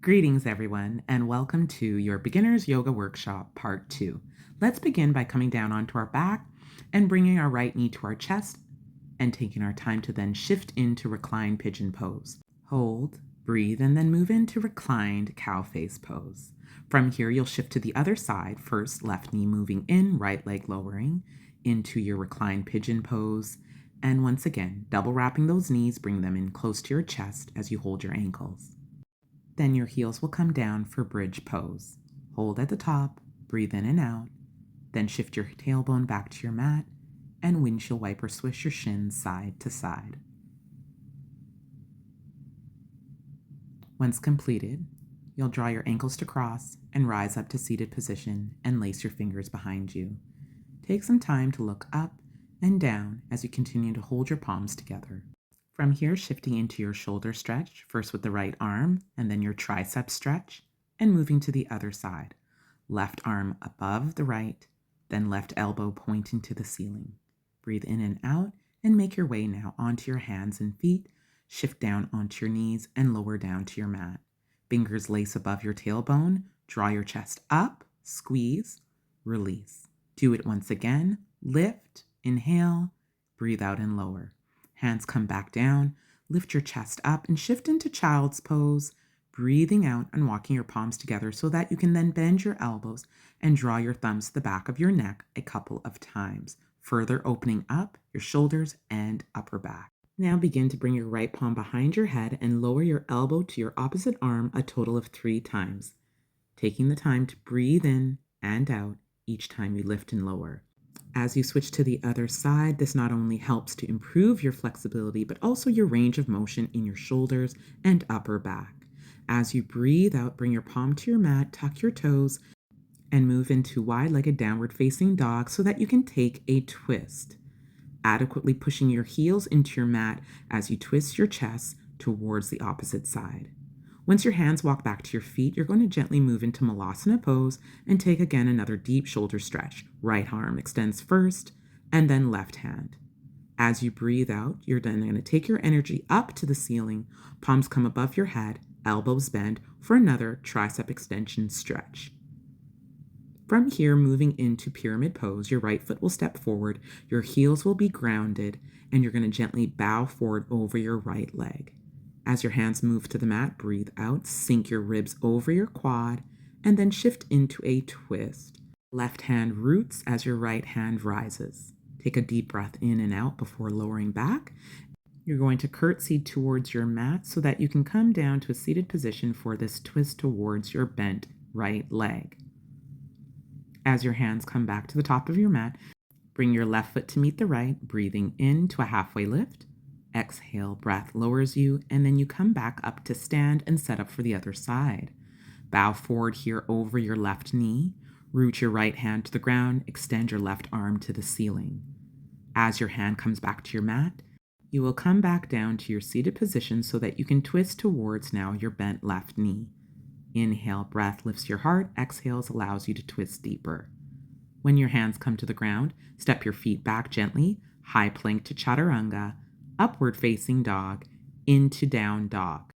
Greetings, everyone, and welcome to your Beginner's Yoga Workshop Part 2. Let's begin by coming down onto our back and bringing our right knee to our chest and taking our time to then shift into Reclined Pigeon pose. Hold, breathe, and then move into Reclined Cow Face pose. From here, you'll shift to the other side. First, left knee moving in, right leg lowering into your Reclined Pigeon pose. And once again, double wrapping those knees, bring them in close to your chest as you hold your ankles. Then your heels will come down for bridge pose. Hold at the top, breathe in and out, then shift your tailbone back to your mat and windshield wiper swish your shins side to side. Once completed, you'll draw your ankles to cross and rise up to seated position and lace your fingers behind you. Take some time to look up and down as you continue to hold your palms together. From here, shifting into your shoulder stretch, first with the right arm, and then your tricep stretch, and moving to the other side. Left arm above the right, then left elbow pointing to the ceiling. Breathe in and out, and make your way now onto your hands and feet. Shift down onto your knees and lower down to your mat. Fingers lace above your tailbone. Draw your chest up, squeeze, release. Do it once again. Lift, inhale, breathe out and lower. Hands come back down, lift your chest up and shift into child's pose, breathing out and walking your palms together so that you can then bend your elbows and draw your thumbs to the back of your neck a couple of times, further opening up your shoulders and upper back. Now begin to bring your right palm behind your head and lower your elbow to your opposite arm a total of 3 times, taking the time to breathe in and out each time you lift and lower. As you switch to the other side, this not only helps to improve your flexibility, but also your range of motion in your shoulders and upper back. As you breathe out, bring your palm to your mat, tuck your toes, and move into wide-legged downward facing dog so that you can take a twist, adequately pushing your heels into your mat as you twist your chest towards the opposite side. Once your hands walk back to your feet, you're going to gently move into Malasana pose and take again another deep shoulder stretch. Right arm extends first and then left hand. As you breathe out, you're then going to take your energy up to the ceiling, palms come above your head, elbows bend for another tricep extension stretch. From here, moving into pyramid pose, your right foot will step forward, your heels will be grounded, and you're going to gently bow forward over your right leg. As your hands move to the mat, breathe out, sink your ribs over your quad, and then shift into a twist. Left hand roots as your right hand rises. Take a deep breath in and out before lowering back. You're going to curtsy towards your mat so that you can come down to a seated position for this twist towards your bent right leg. As your hands come back to the top of your mat, bring your left foot to meet the right, breathing into a halfway lift. Exhale, breath lowers you, and then you come back up to stand and set up for the other side. Bow forward here over your left knee. Root your right hand to the ground. Extend your left arm to the ceiling. As your hand comes back to your mat, you will come back down to your seated position so that you can twist towards now your bent left knee. Inhale, breath lifts your heart. Exhales allows you to twist deeper. When your hands come to the ground, step your feet back gently. High plank to chaturanga. Upward facing dog into down dog.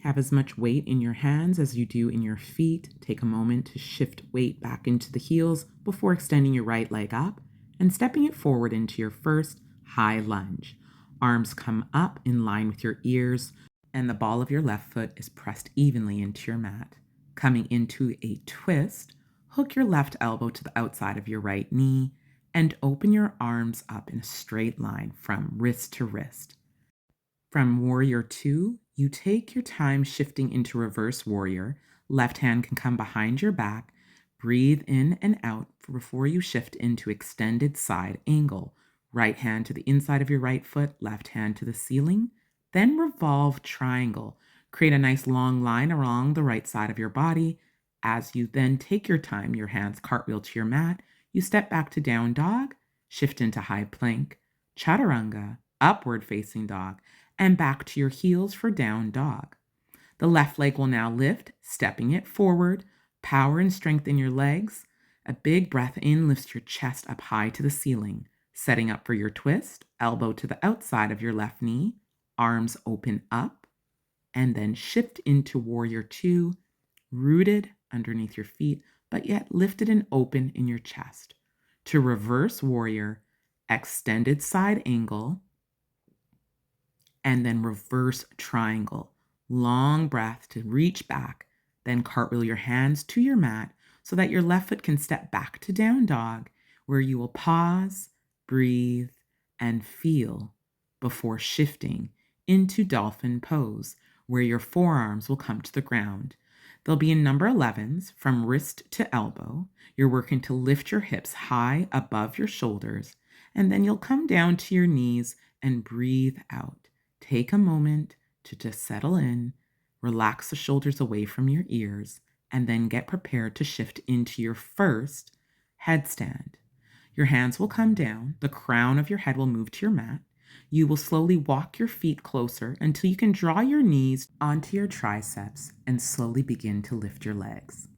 Have as much weight in your hands as you do in your feet. Take a moment to shift weight back into the heels before extending your right leg up and stepping it forward into your first high lunge. Arms come up in line with your ears and the ball of your left foot is pressed evenly into your mat. Coming into a twist, hook your left elbow to the outside of your right knee and open your arms up in a straight line from wrist to wrist. From Warrior 2, you take your time shifting into Reverse Warrior. Left hand can come behind your back. Breathe in and out before you shift into Extended Side Angle. Right hand to the inside of your right foot, left hand to the ceiling. Then Revolve Triangle. Create a nice long line along the right side of your body. As you then take your time, your hands cartwheel to your mat. You step back to down dog, shift into high plank, chaturanga, upward facing dog, and back to your heels for down dog. The left leg will now lift, stepping it forward, power and strength in your legs. A big breath in lifts your chest up high to the ceiling, setting up for your twist, elbow to the outside of your left knee, arms open up, and then shift into Warrior 2, rooted underneath your feet, but yet lifted and open in your chest. To reverse warrior, extended side angle, and then reverse triangle. Long breath to reach back, then cartwheel your hands to your mat so that your left foot can step back to down dog, where you will pause, breathe, and feel before shifting into dolphin pose, where your forearms will come to the ground. They'll be in number 11s from wrist to elbow. You're working to lift your hips high above your shoulders, and then you'll come down to your knees and breathe out. Take a moment to just settle in, relax the shoulders away from your ears, and then get prepared to shift into your first headstand. Your hands will come down, the crown of your head will move to your mat. You will slowly walk your feet closer until you can draw your knees onto your triceps and slowly begin to lift your legs.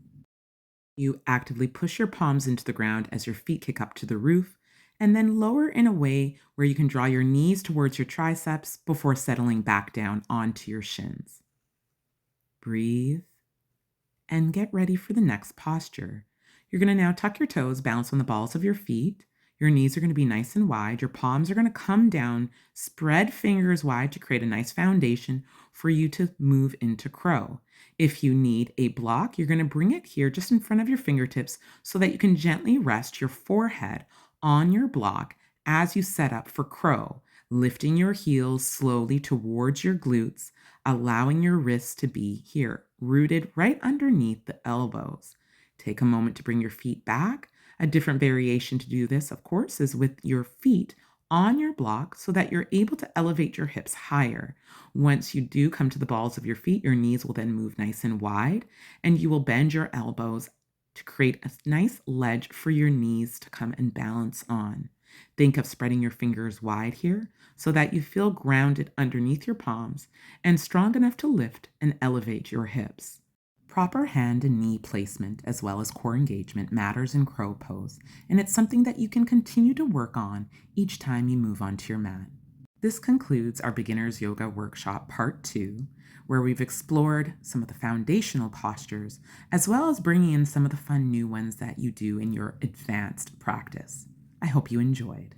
You actively push your palms into the ground as your feet kick up to the roof, and then lower in a way where you can draw your knees towards your triceps before settling back down onto your shins. Breathe and get ready for the next posture. You're going to now tuck your toes, bounce on the balls of your feet. Your knees are going to be nice and wide. Your palms are going to come down, spread fingers wide to create a nice foundation for you to move into crow. If you need a block, you're going to bring it here just in front of your fingertips so that you can gently rest your forehead on your block as you set up for crow, lifting your heels slowly towards your glutes, allowing your wrists to be here, rooted right underneath the elbows. Take a moment to bring your feet back. A different variation to do this, of course, is with your feet on your block so that you're able to elevate your hips higher. Once you do come to the balls of your feet, your knees will then move nice and wide, and you will bend your elbows to create a nice ledge for your knees to come and balance on. Think of spreading your fingers wide here so that you feel grounded underneath your palms and strong enough to lift and elevate your hips. Proper hand and knee placement as well as core engagement matters in crow pose, and it's something that you can continue to work on each time you move onto your mat. This concludes our Beginners Yoga Workshop Part 2, where we've explored some of the foundational postures, as well as bringing in some of the fun new ones that you do in your advanced practice. I hope you enjoyed.